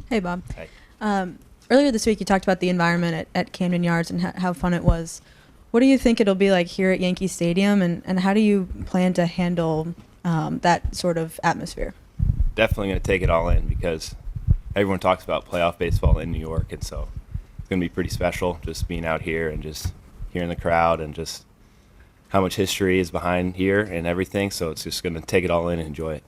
Hey, Bob. Hey. Earlier this week, you talked about the environment at Camden Yards and how fun it was. What do you think it'll be like here at Yankee Stadium, and how do you plan to handle that sort of atmosphere? Definitely going to take it all in because everyone talks about playoff baseball in New York, and so it's going to be pretty special just being out here and just hearing the crowd and just how much history is behind here and everything. So it's just going to take it all in and enjoy it.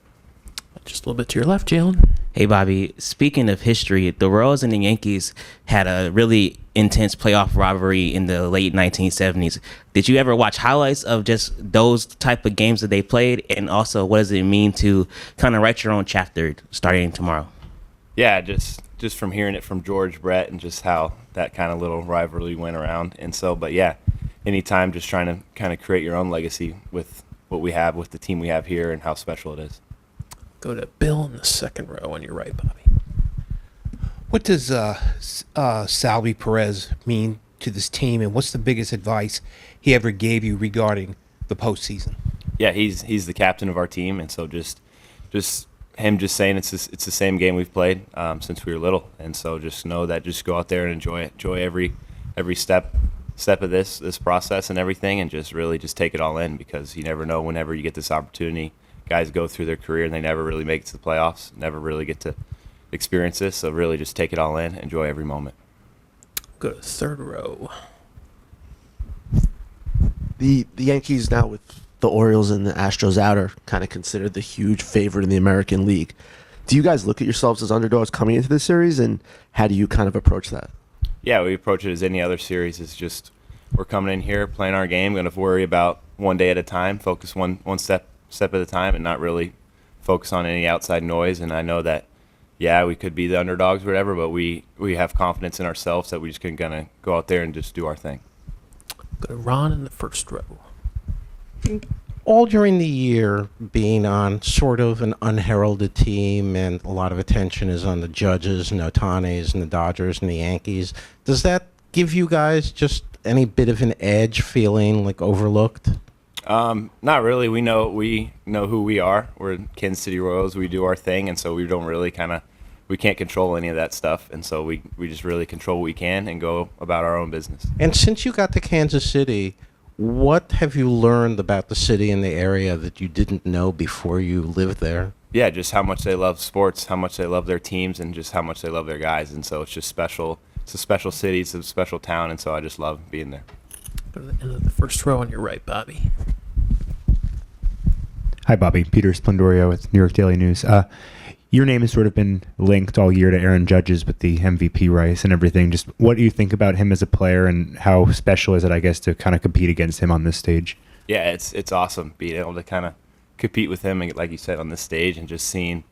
Just a little bit to your left, Jalen. Hey, Bobby. Speaking of history, the Royals and the Yankees had a really intense playoff rivalry in the late 1970s. Did you ever watch highlights of just those type of games that they played? And also, what does it mean to kind of write your own chapter starting tomorrow? Yeah, just from hearing it from George Brett and just how that kind of little rivalry went around. And so, but yeah, anytime just trying to kind of create your own legacy with what we have, with the team we have here and how special it is. Go to Bill in the second row on your right, Bobby. What does Salvi Perez mean to this team, and what's the biggest advice he ever gave you regarding the postseason? Yeah, he's the captain of our team, and so just him just saying it's the same game we've played since we were little, and so just know that, just go out there and enjoy every step of this process and everything, and just really just take it all in, because you never know whenever you get this opportunity. Guys go through their career and they never really make it to the playoffs, never really get to experience this, so really just take it all in, enjoy every moment. Go to third row. The Yankees now, with the Orioles and the Astros out, are kind of considered the huge favorite in the American League. Do you guys look at yourselves as underdogs coming into this series, and how do you kind of approach that? Yeah, we approach it as any other series. It's just we're coming in here, playing our game, going to worry about one day at a time, focus one step at a time, and not really focus on any outside noise. And I know that, yeah, we could be the underdogs or whatever, but we have confidence in ourselves that we just can kind of go out there and just do our thing. Go to Ron in the first row. All during the year, being on sort of an unheralded team, and a lot of attention is on the Judges and Otanes and the Dodgers and the Yankees, does that give you guys just any bit of an edge, feeling like overlooked? Not really. We know who we are. We're Kansas City Royals. We do our thing, and so we don't really we can't control any of that stuff, and so we just really control what we can and go about our own business. And since you got to Kansas City, what have you learned about the city and the area that you didn't know before you lived there? Yeah, just how much they love sports, how much they love their teams, and just how much they love their guys, and so it's just special. It's a special city. It's a special town, and so I just love being there. Go to the end of the first row on your right, Bobby. Hi, Bobby. Peter Splendorio with New York Daily News. Your name has sort of been linked all year to Aaron Judge's with the MVP race and everything. Just what do you think about him as a player, and how special is it, I guess, to kind of compete against him on this stage? Yeah, it's awesome being able to kind of compete with him, and like you said, on this stage, and just seeing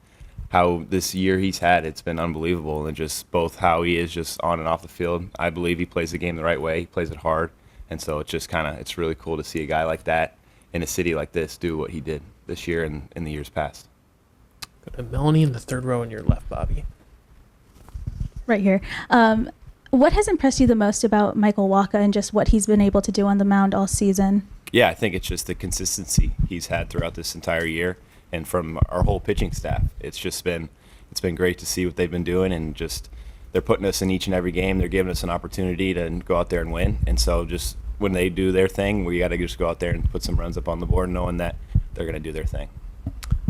how this year he's had. It's been unbelievable, and just both how he is just on and off the field. I believe he plays the game the right way. He plays it hard, and so it's just it's really cool to see a guy like that in a city like this do what he did this year and in the years past. Go to Melanie in the third row on your left, Bobby. Right here. What has impressed you the most about Michael Wacha and just what he's been able to do on the mound all season? Yeah, I think it's just the consistency he's had throughout this entire year, and from our whole pitching staff. It's been great to see what they've been doing, and just they're putting us in each and every game. They're giving us an opportunity to go out there and win, and so just when they do their thing, we got to just go out there and put some runs up on the board, knowing that they're going to do their thing.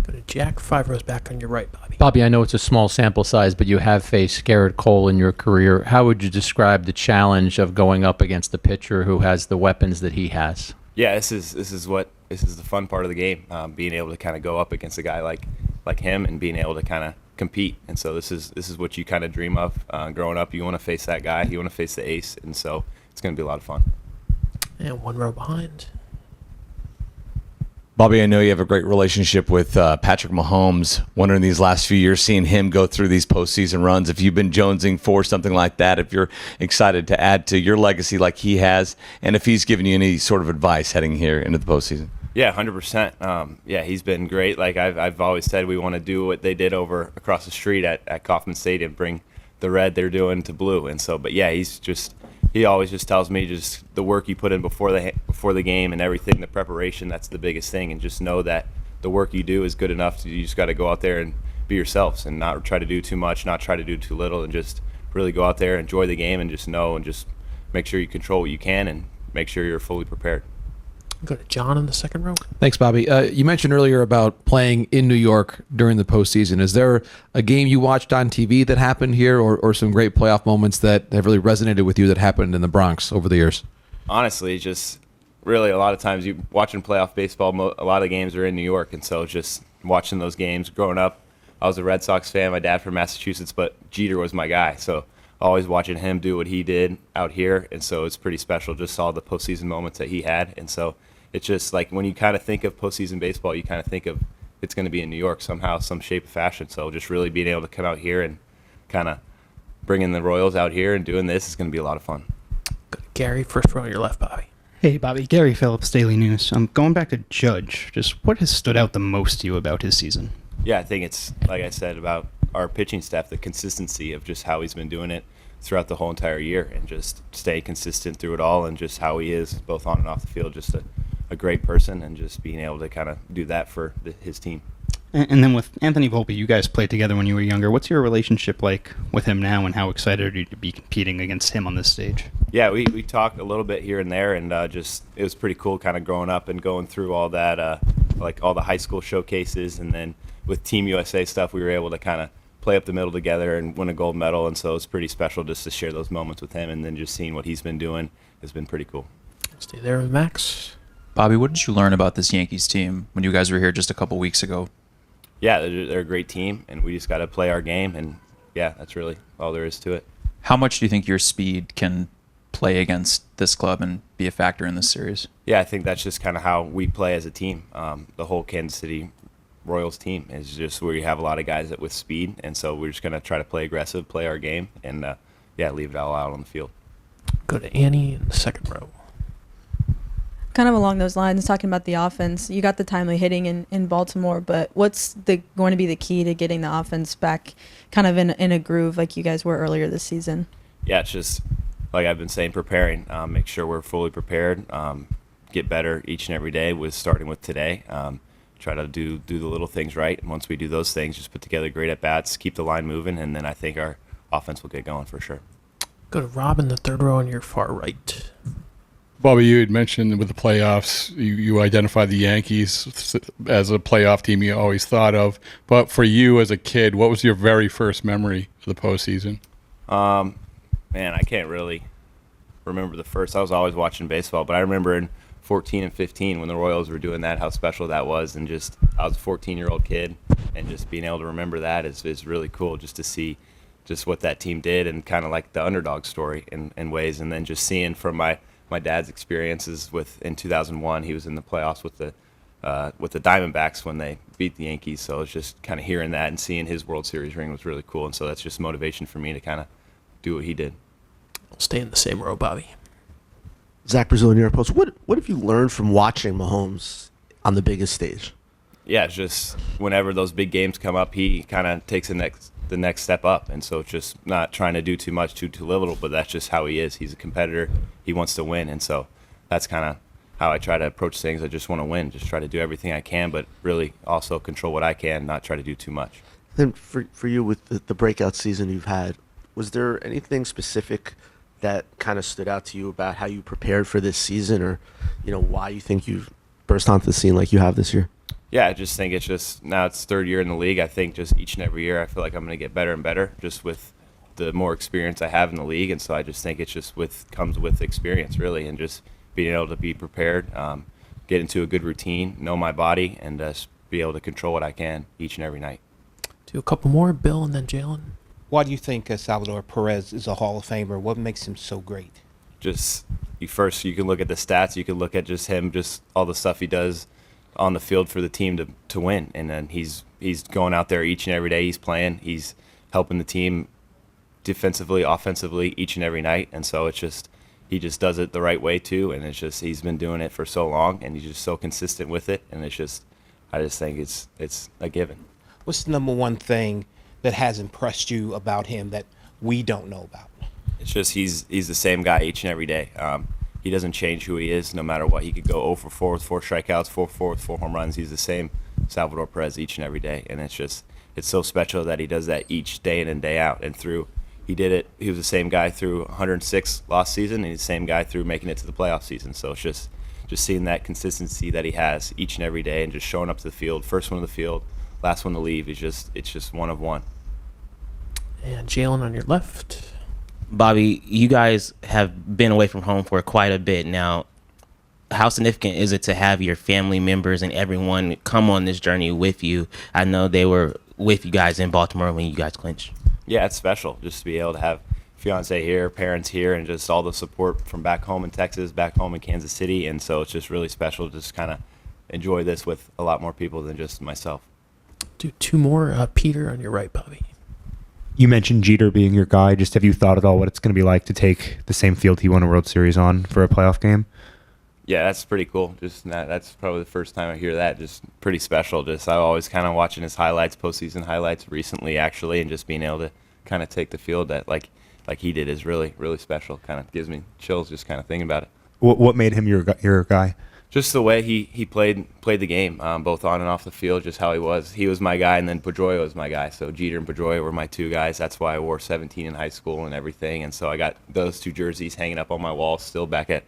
Go to Jack, 5 rows back on your right, Bobby. Bobby, I know it's a small sample size, but you have faced Garrett Cole in your career. How would you describe the challenge of going up against a pitcher who has the weapons that he has? Yeah, this is the fun part of the game, being able to kind of go up against a guy like him and being able to kind of compete. And so this is what you kind of dream of growing up. You want to face that guy, you want to face the ace, and so it's going to be a lot of fun. And 1 row behind. Bobby, I know you have a great relationship with Patrick Mahomes. Wondering these last few years, seeing him go through these postseason runs, if you've been jonesing for something like that, if you're excited to add to your legacy like he has, and if he's given you any sort of advice heading here into the postseason. Yeah, 100%. Yeah, he's been great. Like I've always said, we want to do what they did over across the street at Kauffman Stadium, bring the red they're doing to blue. And so, but yeah, he always just tells me just the work you put in before the game and everything, the preparation, that's the biggest thing. And just know that the work you do is good enough. You just got to go out there and be yourselves and not try to do too much, not try to do too little, and just really go out there, enjoy the game, and just know and just make sure you control what you can and make sure you're fully prepared. Go to John in the second row. Thanks, Bobby. You mentioned earlier about playing in New York during the postseason. Is there a game you watched on TV that happened here, or some great playoff moments that have really resonated with you that happened in the Bronx over the years? Honestly, just really a lot of times you watching playoff baseball, a lot of games are in New York, and so just watching those games growing up. I was a Red Sox fan, my dad from Massachusetts, but Jeter was my guy, so always watching him do what he did out here, and so it's pretty special, just all the postseason moments that he had. And so it's just like when you kind of think of postseason baseball, you kind of think of it's going to be in New York somehow, some shape or fashion. So just really being able to come out here and kind of bringing the Royals out here and doing this is going to be a lot of fun. Go to Gary, first row on your left, Bobby. Hey, Bobby. Gary Phillips, Daily News. Going back to Judge, just what has stood out the most to you about his season? Yeah, I think it's, like I said, about our pitching staff, the consistency of just how he's been doing it throughout the whole entire year and just stay consistent through it all, and just how he is both on and off the field, just a great person, and just being able to kind of do that for his team. And then with Anthony Volpe, you guys played together when you were younger. What's your relationship like with him now, and how excited are you to be competing against him on this stage? Yeah, we talk a little bit here and there, and just it was pretty cool kind of growing up and going through all that, like all the high school showcases, and then with Team USA stuff, we were able to kind of play up the middle together and win a gold medal, and so it's pretty special just to share those moments with him, and then just seeing what he's been doing has been pretty cool. Stay there with Max. Bobby, what did you learn about this Yankees team when you guys were here just a couple weeks ago? Yeah, they're a great team, and we just got to play our game, and yeah, that's really all there is to it. How much do you think your speed can play against this club and be a factor in this series? Yeah, I think that's just kind of how we play as a team. The whole Kansas City Royals team is just where you have a lot of guys that with speed, and so we're just going to try to play aggressive, play our game, and leave it all out on the field. Go to Annie in the second row. Kind of along those lines, talking about the offense, you got the timely hitting in Baltimore, but what's going to be the key to getting the offense back kind of in a groove like you guys were earlier this season? Yeah, it's just like I've been saying, preparing, make sure we're fully prepared, get better each and every day, starting with today. Try to do the little things right, and once we do those things, just put together great at-bats, keep the line moving, and then I think our offense will get going for sure. Go to Rob in the third row on your far right. Bobby, you had mentioned with the playoffs, you identified the Yankees as a playoff team you always thought of. But for you as a kid, what was your very first memory of the postseason? Man, I can't really remember the first. I was always watching baseball, but I remember in 14 and 15 when the Royals were doing that, how special that was. And just I was a 14-year-old kid, and just being able to remember that is really cool, just to see just what that team did and kind of like the underdog story in ways. And then just seeing from my dad's experiences in 2001, he was in the playoffs with the Diamondbacks when they beat the Yankees. So it's just kind of hearing that and seeing his World Series ring was really cool. And so that's just motivation for me to kind of do what he did. I'll stay in the same row, Bobby. Zach Brazil, New York Post. What have you learned from watching Mahomes on the biggest stage? Yeah, it's just whenever those big games come up, he kind of takes the next step up, and so it's just not trying to do too much, too little, but that's just how he is. He's a competitor. He wants to win, and so that's kind of how I try to approach things. I just want to win, just try to do everything I can, but really also control what I can, not try to do too much. Then for you with the breakout season you've had, was there anything specific that kind of stood out to you about how you prepared for this season, or why you think you've burst onto the scene like you have this year? Yeah, I just think it's just now it's third year in the league. I think just each and every year I feel like I'm going to get better and better just with the more experience I have in the league. And so I just think it's just comes with experience, really, and just being able to be prepared, get into a good routine, know my body, and just be able to control what I can each and every night. Do a couple more, Bill, and then Jalen. Why do you think Salvador Perez is a Hall of Famer? What makes him so great? Just you can look at the stats. You can look at just him, just all the stuff he does on the field for the team to win. And then he's going out there each and every day. He's playing. He's helping the team defensively, offensively each and every night. And so it's just he just does it the right way too. And it's just he's been doing it for so long, and he's just so consistent with it. And it's just I just think it's a given. What's the number one thing that has impressed you about him that we don't know about? It's just he's the same guy each and every day. He doesn't change who he is no matter what. He could go 0 for 4 with 4 strikeouts, 4 for 4 with 4 home runs. He's the same Salvador Perez each and every day, and it's so special that he does that each day in and day out. And he did it. He was the same guy through 106 lost season, and he's the same guy through making it to the playoff season. So it's just seeing that consistency that he has each and every day, and just showing up to the field, first one to the field, last one to leave. It's just one of one. And Jalen on your left. Bobby, you guys have been away from home for quite a bit now. How significant is it to have your family members and everyone come on this journey with you? I know they were with you guys in Baltimore when you guys clinched. Yeah, it's special just to be able to have fiance here, parents here, and just all the support from back home in Texas, back home in Kansas City. And so it's just really special to just kind of enjoy this with a lot more people than just myself. Do two more. Peter on your right, Bobby. You mentioned Jeter being your guy. Just have you thought at all what it's going to be like to take the same field he won a World Series on for a playoff game? Yeah, that's pretty cool. That's probably the first time I hear that. Just pretty special. I always kind of watching his highlights, postseason highlights recently actually, and just being able to kind of take the field that like he did is really, really special. Kind of gives me chills just kind of thinking about it. What made him your guy? Just the way he played the game, both on and off the field, just how he was. He was my guy, and then Pedroia was my guy. So Jeter and Pedroia were my two guys. That's why I wore 17 in high school and everything. And so I got those two jerseys hanging up on my wall still back at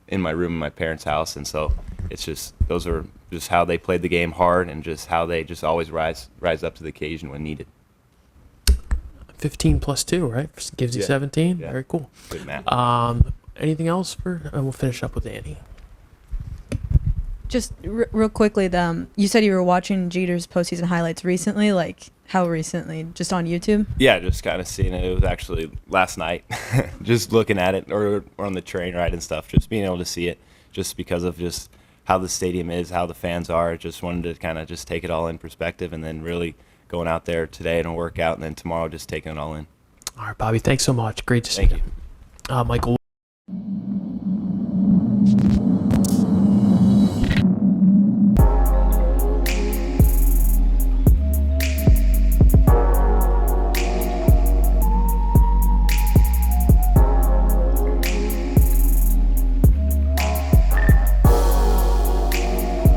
in my room in my parents' house. And so it's just, those are just how they played the game hard, and just how they just always rise up to the occasion when needed. 15 plus 2, right? Gives you 17. Yeah. Very cool. Good math. Anything else we'll finish up with Andy. Just real quickly, you said you were watching Jeter's postseason highlights recently. Like, how recently? Just on YouTube? Yeah, just kind of seeing it. It was actually last night. Just looking at it, or on the train ride and stuff. Just being able to see it, just because of just how the stadium is, how the fans are. Just wanted to kind of just take it all in perspective, and then really going out there today and a workout, and then tomorrow just taking it all in. All right, Bobby. Thanks so much. Great to see Thank you. Michael.